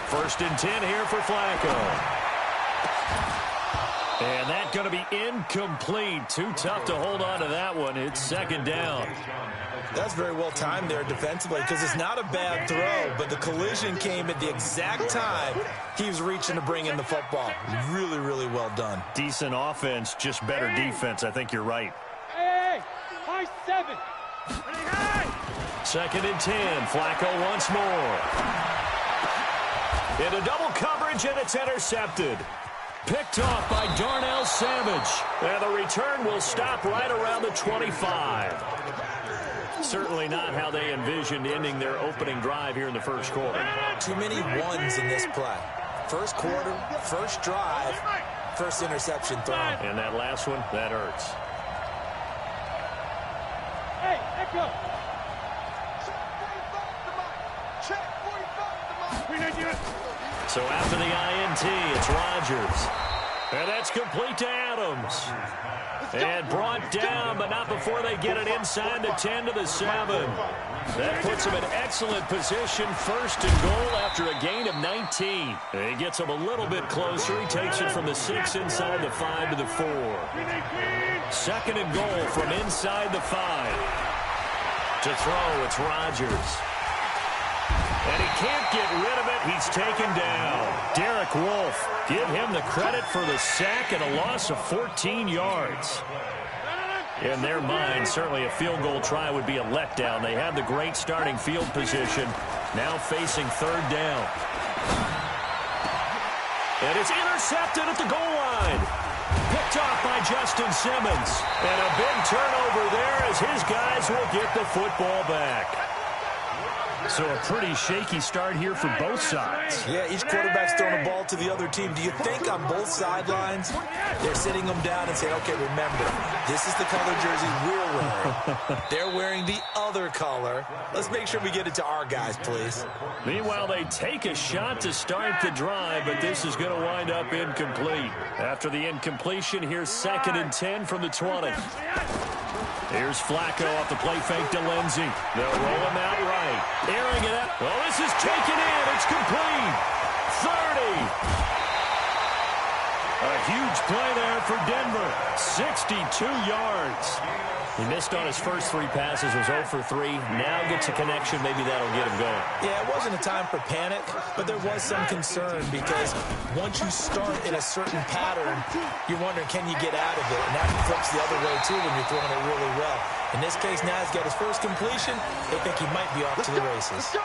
First and 10 here for Flacco. And that's going to be incomplete. Too tough to hold on to that one. It's second down. That's very well timed there defensively because it's not a bad throw, but the collision came at the exact time he was reaching to bring in the football. Really, really well done. Decent offense, just better defense. I think you're right. Hey, high 7. Second and 10. Flacco once more. Into double coverage, and it's intercepted. Picked off by Darnell Savage. And the return will stop right around the 25. Certainly not how they envisioned ending their opening drive here in the first quarter. Too many ones in this play. First quarter, first drive, first interception thrown. And that last one, that hurts. Hey, Echo. So after the INT, it's Rodgers. And that's complete to Adams. And brought down, but not before they get it inside the 10 to the 7. That puts them in excellent position, first and goal after a gain of 19. He gets them a little bit closer. He takes it from the 6 inside the 5 to the 4. Second and goal from inside the 5. To throw, it's Rodgers. And he can't get rid of it. He's taken down. Derek Wolfe, give him the credit for the sack and a loss of 14 yards. In their mind, certainly a field goal try would be a letdown. They have the great starting field position, now facing third down. And it's intercepted at the goal line. Picked off by Justin Simmons. And a big turnover there as his guys will get the football back. So a pretty shaky start here for both sides. Yeah, each quarterback's throwing a ball to the other team. Do you think on both sidelines they're sitting them down and saying, okay, remember, this is the color jersey we're wearing. They're wearing the other color. Let's make sure we get it to our guys, please. Meanwhile, they take a shot to start the drive, but this is going to wind up incomplete. After the incompletion, here's second and 10 from the 20. Here's Flacco off the play fake to Lindsey. They'll roll him out right. Airing it up. Well, this is taken in. It's complete. 30. A huge play there for Denver. 62 yards. He missed on his first 3 passes, was 0 for 3. Now gets a connection. Maybe that'll get him going. Yeah, it wasn't a time for panic, but there was some concern because once you start in a certain pattern, you're wondering, can you get out of it? And that flips the other way, too, when you're throwing it really well. In this case, now he's got his first completion. They think he might be off to the races.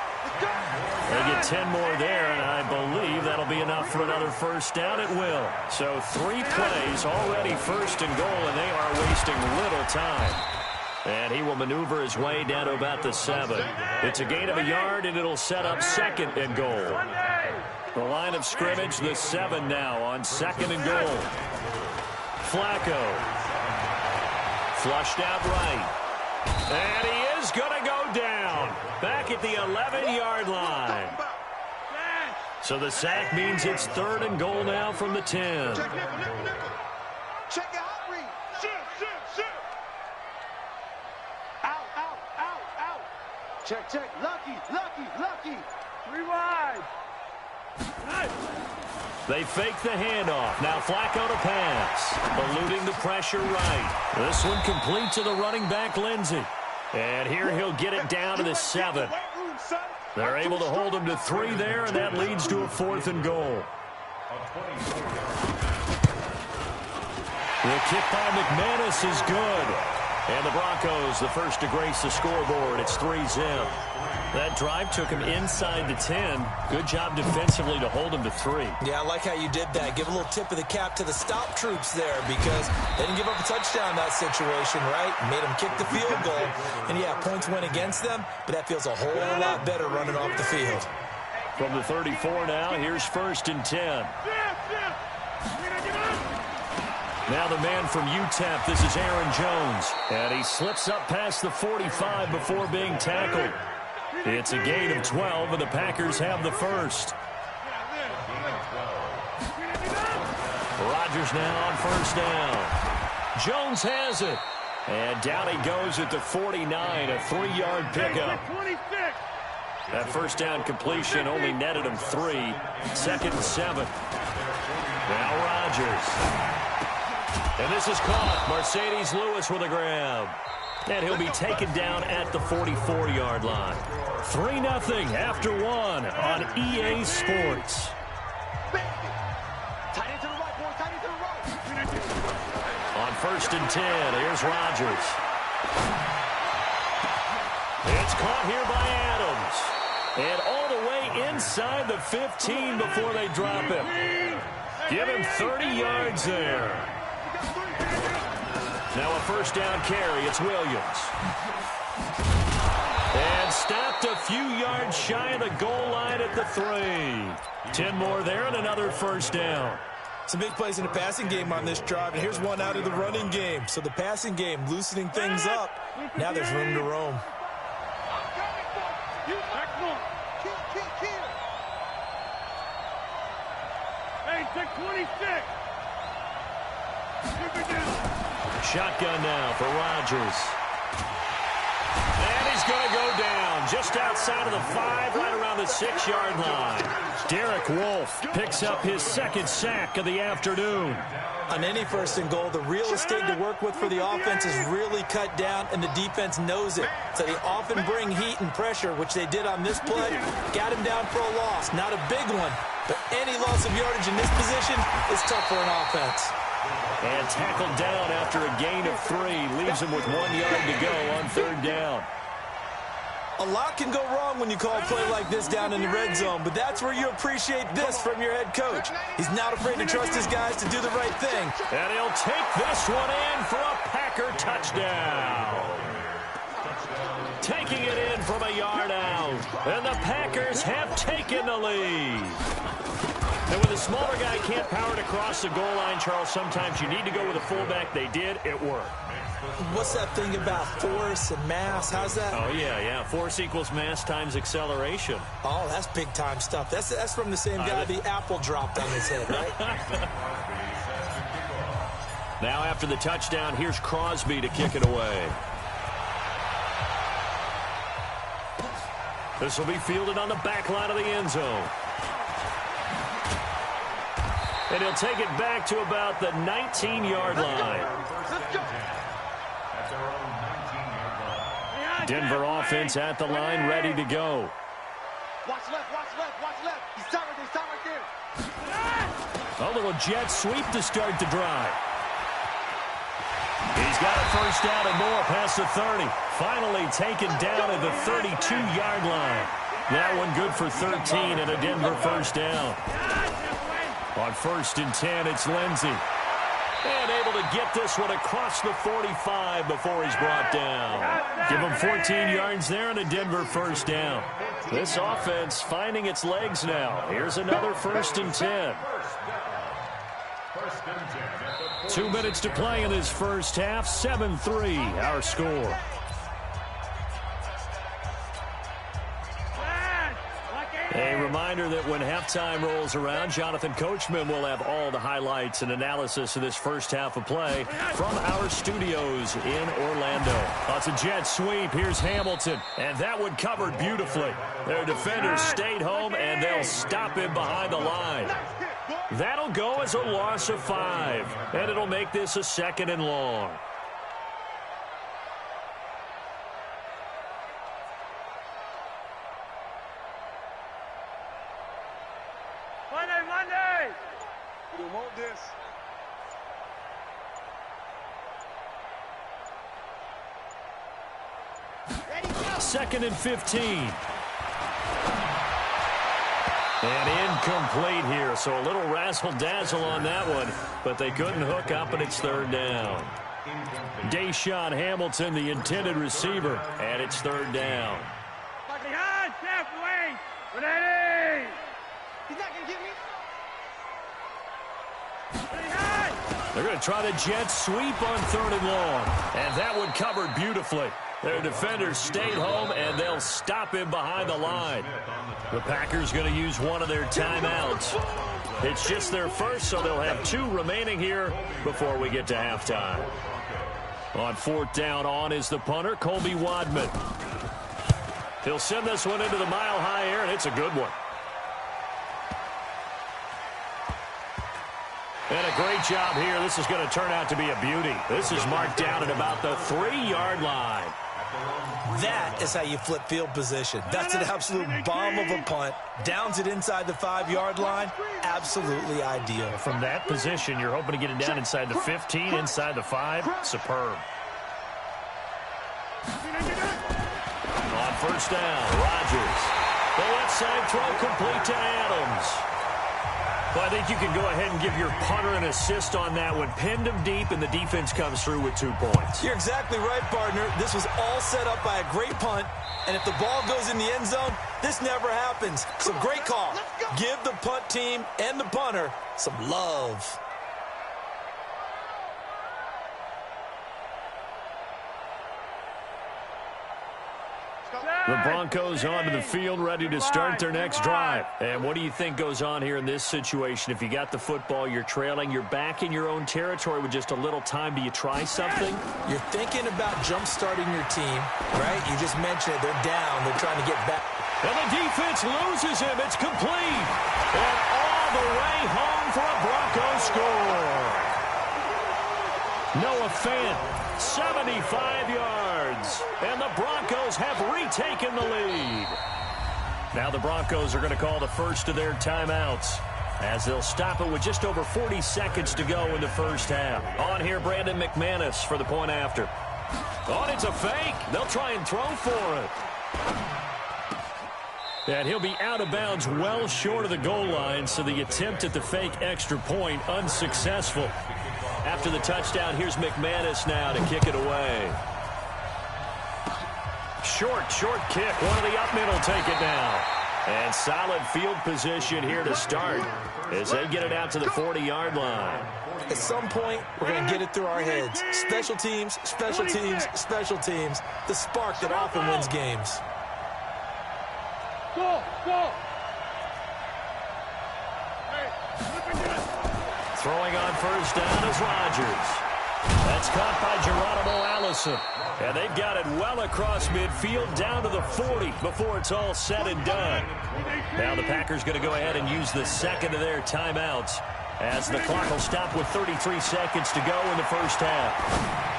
They get 10 more there, and I believe that'll be enough for another first down. It will. So 3 plays, already first and goal, and they are wasting little time. And he will maneuver his way down to about the 7. It's a gain of a yard, and it'll set up second and goal. The line of scrimmage, the 7 now on second and goal. Flacco. Flushed out right. And he is going to go down. Back at the 11-yard line. So the sack means it's third and goal now from the 10. Check your hot read. Shoot. Out. Check. Lucky. 3 wide. They fake the handoff. Now Flacco to pass. Eluding the pressure right. This one complete to the running back, Lindsey. And here he'll get it down to the 7. They're able to hold him to 3 there, and that leads to a 4th and goal. The kick by McManus is good. And the Broncos, the first to grace the scoreboard. It's 3-zip. That drive took him inside the 10. Good job defensively to hold him to 3. Yeah, I like how you did that. Give a little tip of the cap to the stop troops there because they didn't give up a touchdown in that situation, right? Made them kick the field goal. And, yeah, points went against them, but that feels a whole lot better running off the field. From the 34 now, here's first and 10. Now the man from UTEP, this is Aaron Jones. And he slips up past the 45 before being tackled. It's a gain of 12, and the Packers have the first. Rodgers now on first down. Jones has it. And down he goes at the 49, a 3-yard pickup. 26. That first down completion only netted him 3. 2nd and 7. Now Rodgers. And this is caught. Mercedes Lewis with a grab. And he'll be taken down at the 44-yard line. 3-0 after 1 on EA Sports. On 1st and 10, here's Rodgers. It's caught here by Adams. And all the way inside the 15 before they drop him. Give him 30 yards there. Now a first down carry. It's Williams. And stopped a few yards shy of the goal line at the 3. 10 more there and another first down. Some big plays in the passing game on this drive, and here's one out of the running game. So the passing game loosening things up. Now there's room to roam. Hey, take 26. Shotgun now for Rodgers. And he's going to go down just outside of the 5, right around the 6-yard line. Derek Wolfe picks up his 2nd sack of the afternoon. On any 1st and goal, the real estate to work with for the offense is really cut down, and the defense knows it. So they often bring heat and pressure, which they did on this play. Got him down for a loss. Not a big one, but any loss of yardage in this position is tough for an offense. And tackled down after a gain of 3. Leaves him with 1 yard to go on 3rd down. A lot can go wrong when you call a play like this down in the red zone, but that's where you appreciate this from your head coach. He's not afraid to trust his guys to do the right thing. And he'll take this one in for a Packer touchdown. Taking it in from a yard out. And the Packers have taken the lead. And when the smaller guy can't power it across the goal line, Charles, sometimes you need to go with a fullback. They did. It worked. What's that thing about force and mass? How's that? Oh, yeah. Force equals mass times acceleration. Oh, that's big-time stuff. That's from the same guy the apple dropped on his head, right? Now after the touchdown, here's Crosby to kick it away. This will be fielded on the back line of the end zone. And he'll take it back to about the 19-yard line. Denver offense at the line, ready to go. Watch left, watch left, watch left. He's time right there. A little jet sweep to start the drive. He's got a first down and more past the 30. Finally taken down at the 32-yard line. That one good for 13 and a Denver first down. On 1st and 10, it's Lindsey. And able to get this one across the 45 before he's brought down. Give him 14 yards there and a Denver first down. This offense finding its legs now. Here's another 1st and 10. 2 minutes to play in this first half. 7-3 our score. A reminder that when halftime rolls around, Jonathan Coachman will have all the highlights and analysis of this first half of play from our studios in Orlando. That's a jet sweep. Here's Hamilton, and that one covered beautifully. Their defenders stayed home, and they'll stop him behind the line. That'll go as a loss of 5, and it'll make this a 2nd and long. Monday! You want this? 2nd and 15. And incomplete here, so a little razzle-dazzle on that one, but they couldn't hook up, and it's 3rd down. Deshaun Hamilton, the intended receiver, and it's 3rd down. Behind, Jeff, wait! Ready! He's not going to get me. Behind! They're going to try the jet sweep on 3rd and long, and that one covered beautifully. Their defenders stayed home, and they'll stop him behind the line. The Packers going to use one of their timeouts. It's just their first, so they'll have 2 remaining here before we get to halftime. On fourth down, on is the punter, Colby Wadman. He'll send this one into the mile-high air, and it's a good one. And a great job here. This is going to turn out to be a beauty. This is marked down at about the 3-yard line. That is how you flip field position. That's an absolute bomb of a punt. Downs it inside the 5-yard line. Absolutely ideal. From that position, you're hoping to get it down inside the 15, inside the 5. Superb. On first down, Rodgers. The left side throw complete to Adams. Well, I think you can go ahead and give your punter an assist on that one. Pinned him deep, and the defense comes through with 2 points. You're exactly right, partner. This was all set up by a great punt, and if the ball goes in the end zone, this never happens. So great call. Give the punt team and the punter some love. The Broncos onto the field, ready to start their next drive. And what do you think goes on here in this situation? If you got the football, you're trailing, you're back in your own territory with just a little time. Do you try something? You're thinking about jump-starting your team, right? You just mentioned it. They're down. They're trying to get back. And the defense loses him. It's complete. And all the way home for a Broncos score. Noah Fant, 75 yards. And the Broncos have retaken the lead. Now the Broncos are going to call the first of their timeouts as they'll stop it with just over 40 seconds to go in the first half. On here, Brandon McManus for the point after. Oh, it's a fake. They'll try and throw for it. And he'll be out of bounds well short of the goal line, so the attempt at the fake extra point unsuccessful. After the touchdown, here's McManus now to kick it away. Short kick. One of the up men will take it now. And solid field position here to start as they get it out to the 40-yard line. At some point, we're going to get it through our heads. Special teams, special teams, special teams. The spark that often wins games. Go! Throwing on first down is Rodgers. That's caught by Geronimo Allison. And they've got it well across midfield down to the 40 before it's all said and done. Now the Packers going to go ahead and use the second of their timeouts as the clock will stop with 33 seconds to go in the first half.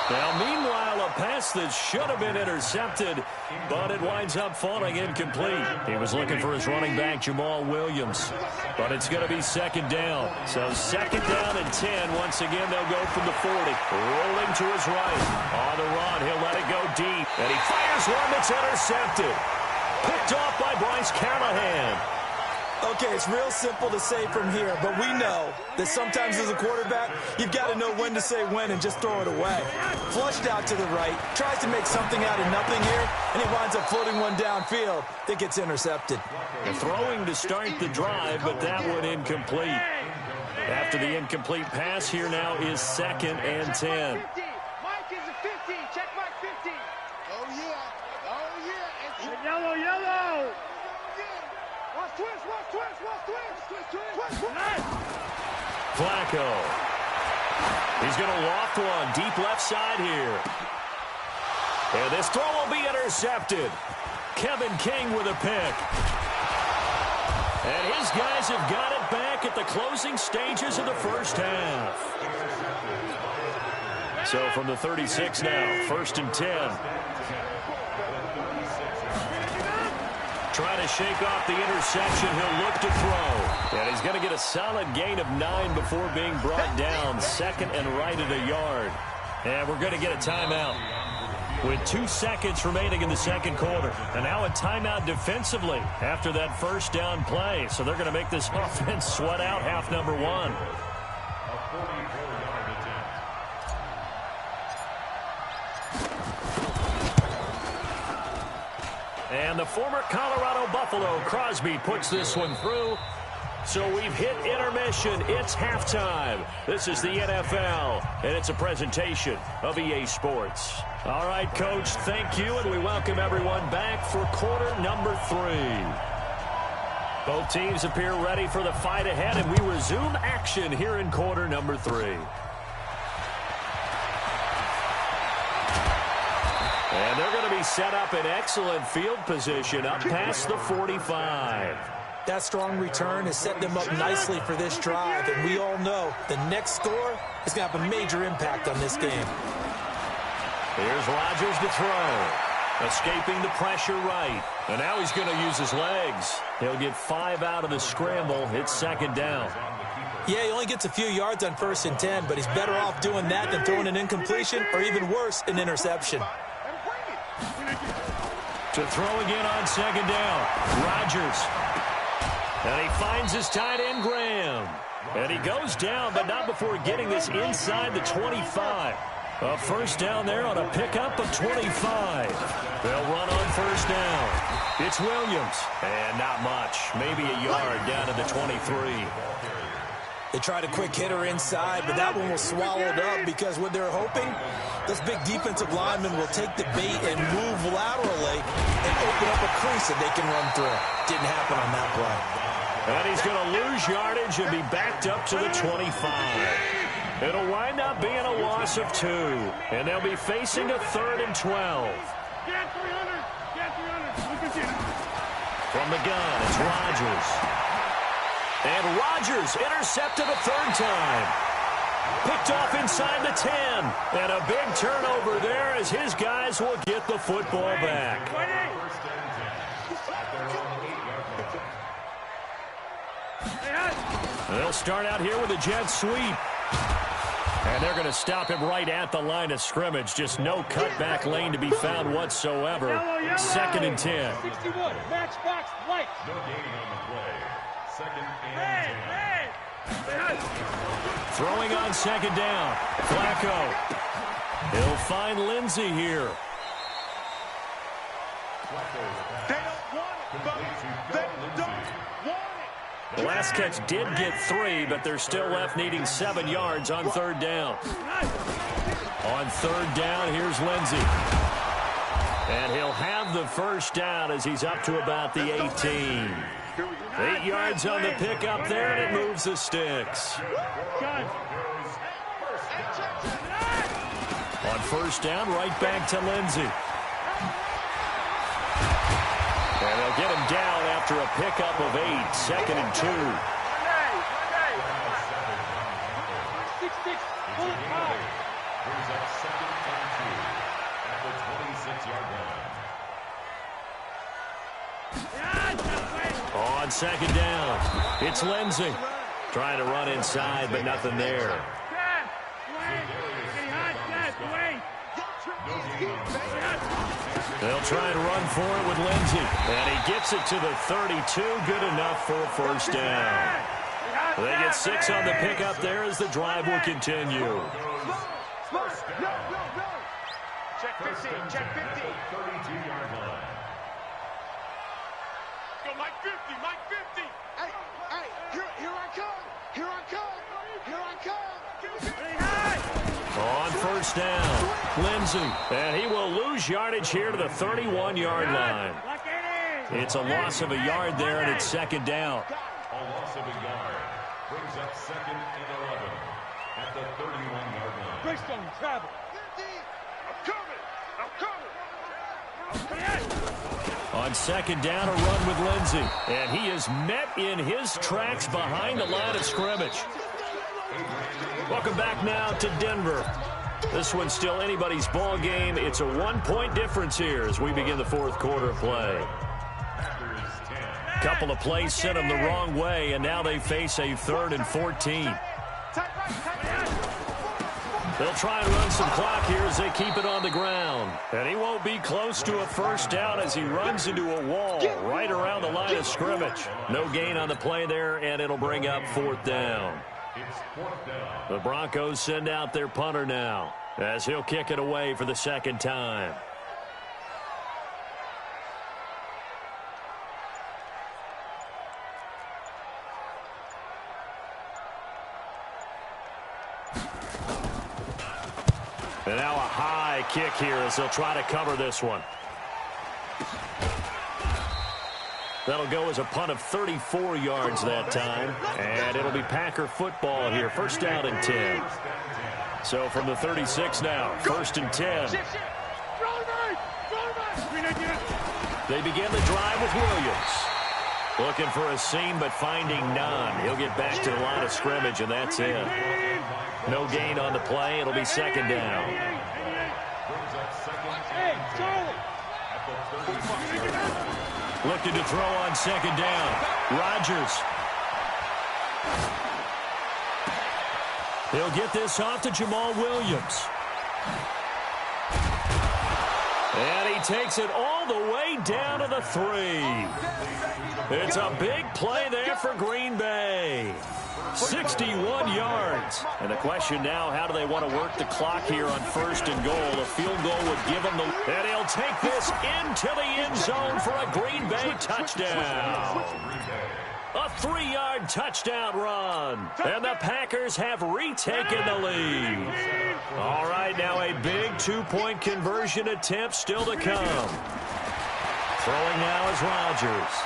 Now, meanwhile, a pass that should have been intercepted, but it winds up falling incomplete. He was looking for his running back, Jamal Williams, but it's going to be second down. So second down and 10. Once again, they'll go from the 40. Rolling to his right. On the run, he'll let it go deep, and he fires one that's intercepted. Picked off by Bryce Callahan. Okay, it's real simple to say from here, but we know that sometimes as a quarterback, you've got to know when to say when and just throw it away. Flushed out to the right, tries to make something out of nothing here, and he winds up floating one downfield that gets intercepted. The throwing to start the drive, but that one incomplete. After the incomplete pass, here now is second and 10. Mike is a 15. Check Mike 15. Oh, yeah. Yellow! Watch twist. Flacco. He's going to loft one deep left side here. And this throw will be intercepted. Kevin King with a pick. And his guys have got it back at the closing stages of the first half. So from the 36 now, first and 10. Trying to shake off the interception. He'll look to throw. And he's going to get a solid gain of 9 before being brought down. Second and right at a yard. And we're going to get a timeout with 2 seconds remaining in the second quarter. And now a timeout defensively after that first down play. So they're going to make this offense sweat out half number 1. And the former Colorado Buffalo, Crosby, puts this one through. So we've hit intermission. It's halftime. This is the NFL, and it's a presentation of EA Sports. All right, Coach, thank you, and we welcome everyone back for quarter number 3. Both teams appear ready for the fight ahead, and we resume action here in quarter number 3. And they're going to be set up in excellent field position up past the 45. That strong return has set them up nicely for this drive, and we all know the next score is going to have a major impact on this game. Here's Rodgers to throw. Escaping the pressure right. And now he's going to use his legs. He'll get 5 out of the scramble. It's second down. Yeah, he only gets a few yards on 1st and 10, but he's better off doing that than throwing an incompletion or even worse, an interception. To throw again on second down. Rodgers. And he finds his tight end, Graham. And he goes down, but not before getting this inside the 25. A first down there on a pickup of 25. They'll run on first down. It's Williams. And not much. Maybe a yard down to the 23. They tried a quick hitter inside, but that one was swallowed up because what they're hoping, those big defensive linemen will take the bait and move laterally and open up a crease that they can run through. Didn't happen on that play. And he's going to lose yardage and be backed up to the 25. It'll wind up being a loss of 2. And they'll be facing a 3rd and 12. From the gun, it's Rodgers. And Rodgers intercepted a 3rd time. Picked off inside the 10. And a big turnover there as his guys will get the football back. They'll start out here with a jet sweep. And they're going to stop him right at the line of scrimmage. Just no cutback lane to be found whatsoever. 2nd and 10. 61, matchbox white. No gain on the play. 2nd and 10. Throwing on second down. Flacco. He'll find Lindsey here. They don't want it, folks. They don't want it. The last catch did get 3, but they're still left needing 7 yards on 3rd down. On 3rd down, here's Lindsey. And he'll have the first down as he's up to about the 18. 8 yards on the pickup there, and it moves the sticks. On first down, right back to Lindsey. And they'll get him down after a pickup of 8, 2nd and 2. 6-6, pull it high. Brings up 2nd and 2 at the 26-yard line. On second down, it's Lindsey. Trying to run inside, but nothing there. They'll try and run for it with Lindsey. And he gets it to the 32. Good enough for a first down. They get 6 on the pickup there as the drive will continue. Check 15, check 15. 32-yard line. Go Mike 50, Mike 50. Hey, here I come. Here I come. Here I come. On first down, Lindsey. And he will lose yardage here to the 31-yard line. It's a loss of a yard there, and it's second down. A loss of a yard. Brings up 2nd and 11 at the 31-yard line. Greystone, travel. I'm coming. On second down, a run with Lindsey. And he is met in his tracks behind the line of scrimmage. Welcome back now to Denver. This one's still anybody's ball game. It's a 1-point difference here as we begin the 4th quarter of play. Couple of plays sent them the wrong way, and now they face a 3rd and 14. They'll try and run some clock here as they keep it on the ground. And he won't be close to a first down as he runs into a wall right around the line of scrimmage. No gain on the play there, and it'll bring up 4th down. The Broncos send out their punter now as he'll kick it away for the 2nd time. And now a high kick here as they'll try to cover this one. That'll go as a punt of 34 yards that time. And it'll be Packer football here. First down and 10. So from the 36 now, 1st and 10. They begin the drive with Williams. Looking for a seam, but finding none. He'll get back to the line of scrimmage, and that's it. No gain on the play. It'll be second down. Looking to throw on second down. Rodgers. He'll get this off to Jamal Williams. And he takes it all the way down to the 3. It's a big play there for Green Bay. 61 yards. And the question now, how do they want to work the clock here on first and goal? A field goal would give them the... And he'll take this into the end zone for a Green Bay touchdown. A 3-yard touchdown run. And the Packers have retaken the lead. All right, now a big 2-point conversion attempt still to come. Throwing now is Rodgers.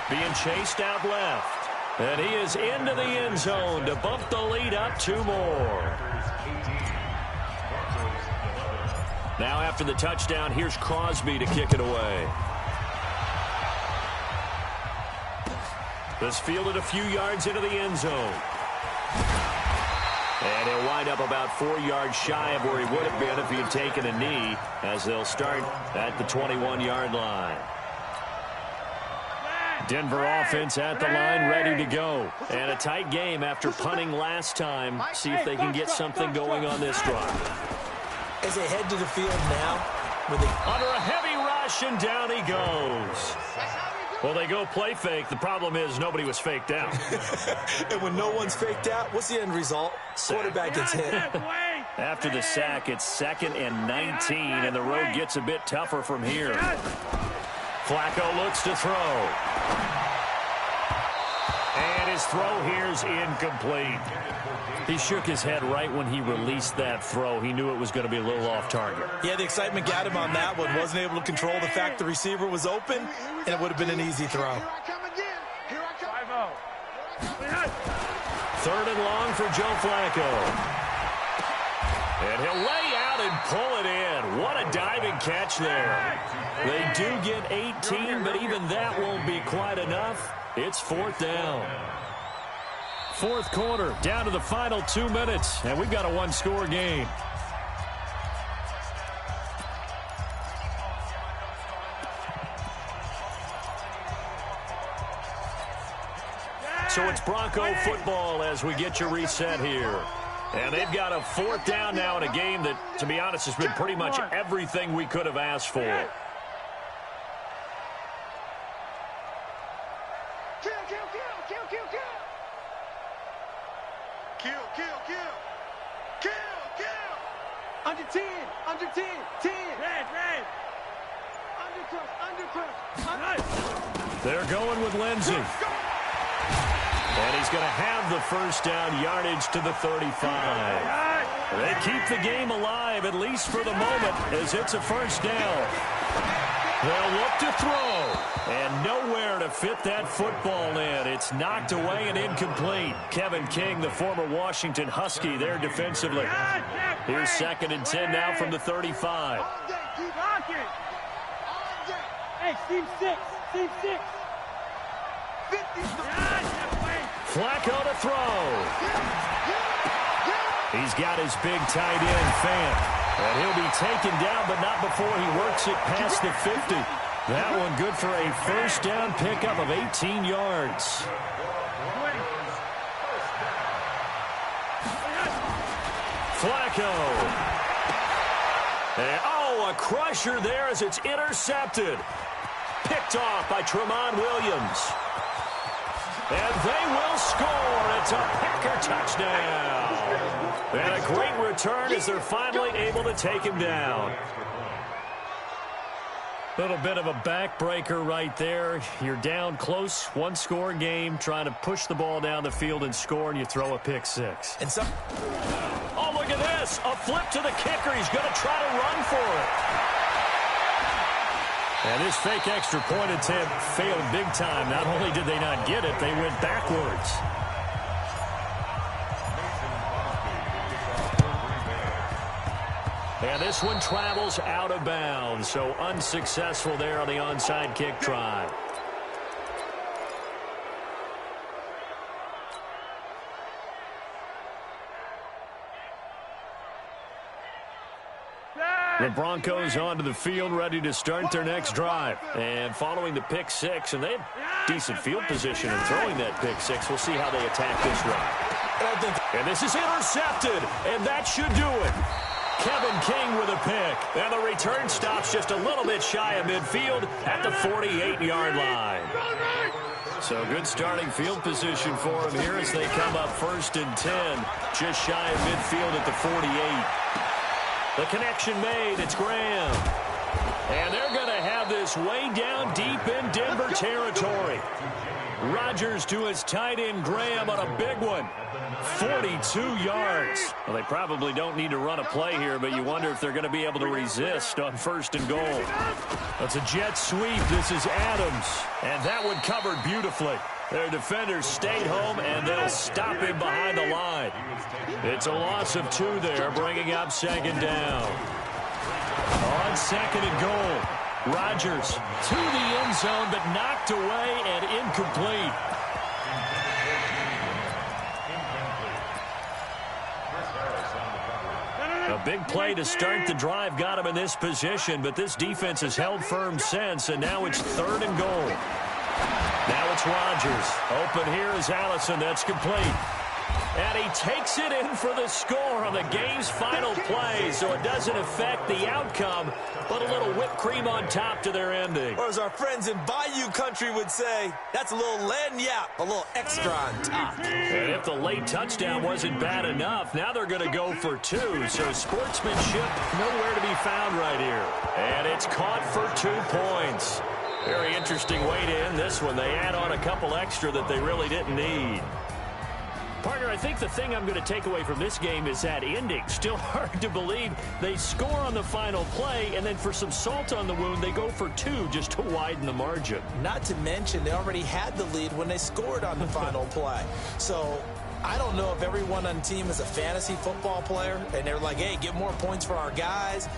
Being chased out left. And he is into the end zone to bump the lead up 2 more. Now after the touchdown, here's Crosby to kick it away. This fielded a few yards into the end zone. And he'll wind up about 4 yards shy of where he would have been if he had taken a knee, as they'll start at the 21-yard line. Denver offense at the line, ready to go. And a tight game after punting last time. See if they can get something going on this drive. As they head to the field now, under a heavy rush, and down he goes. Well, they go play fake. The problem is nobody was faked out. And when no one's faked out, what's the end result? Quarterback gets hit. After the sack, it's 2nd and 19, and the road gets a bit tougher from here. Flacco looks to throw. And his throw here's incomplete. He shook his head right when he released that throw. He knew it was going to be a little off target. Yeah, the excitement got him on that one. Wasn't able to control the fact the receiver was open, and it would have been an easy throw. 3rd and long for Joe Flacco. And he'll lay out and pull it in. What a diving catch there. They do get 18, but even that won't be quite enough. It's 4th down. 4th quarter, down to the final 2 minutes, and we've got a 1-score game. So it's Bronco football as we get your reset here. And they've got a 4th down now in a game that, to be honest, has been pretty much everything we could have asked for. Under 10, under 10, 10. Red. Undercross. They're going with Lindsey. And he's going to have the first down, yardage to the 35. They keep the game alive, at least for the moment, as it's a first down. They'll look to throw, and nowhere to fit that football in. It's knocked away and incomplete. Kevin King, the former Washington Husky, there defensively. Here's 2nd and 10 now from the 35. Hey, team 6. Team 6. Flacco to throw. He's got his big tight end, Fant. And he'll be taken down, but not before he works it past the 50. That one good for a first down pickup of 18 yards. Flacco. And, a crusher there as it's intercepted. Picked off by Tramon Williams. And they will score. It's a Packer touchdown. And a great return as they're finally able to take him down. Little bit of a backbreaker right there. You're down close, 1-score game, trying to push the ball down the field and score, and you throw a pick six. And some... Oh, look at this. A flip to the kicker. He's going to try to run for it. And this fake extra point attempt failed big time. Not only did they not get it, they went backwards. And this one travels out of bounds, so unsuccessful there on the onside kick try. The Broncos onto the field, ready to start their next drive. And following the pick six, and they have decent field position in throwing that pick six. We'll see how they attack this drive. And this is intercepted, and that should do it. Kevin King with a pick. And the return stops just a little bit shy of midfield at the 48-yard line. So good starting field position for them here as they come up 1st and 10, just shy of midfield at the 48. The connection made. It's Graham. And they're going to have this way down deep in Denver territory. Rodgers to his tight end Graham on a big one. 42 yards. Well, they probably don't need to run a play here, but you wonder if they're going to be able to resist on 1st and goal. That's a jet sweep. This is Adams. And that one covered beautifully. Their defenders stayed home, and they'll stop him behind the line. It's a loss of 2 there, bringing up 2nd down. On 2nd and goal, Rodgers to the end zone, but knocked away and incomplete. A big play to start the drive got him in this position, but this defense has held firm since, and now it's 3rd and goal. Now it's Rodgers. Open here is Allison. That's complete. And he takes it in for the score on the game's final play, so it doesn't affect the outcome, but a little whipped cream on top to their ending. Or as our friends in Bayou Country would say, that's a little lagniappe, a little extra on top. And if the late touchdown wasn't bad enough, now they're going to go for 2, so sportsmanship nowhere to be found right here. And it's caught for 2 points. Very interesting way to end this one. They add on a couple extra that they really didn't need. Partner, I think the thing I'm going to take away from this game is that ending. Still hard to believe they score on the final play, and then for some salt on the wound, they go for 2 just to widen the margin. Not to mention, they already had the lead when they scored on the final play. So I don't know if everyone on the team is a fantasy football player, and they're like, hey, get more points for our guys.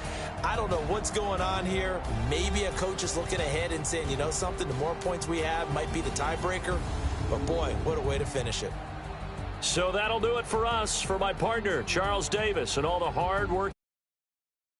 I don't know what's going on here. Maybe a coach is looking ahead and saying, you know something, the more points we have might be the tiebreaker. But, boy, what a way to finish it. So that'll do it for us. For my partner, Charles Davis, and all the hard work.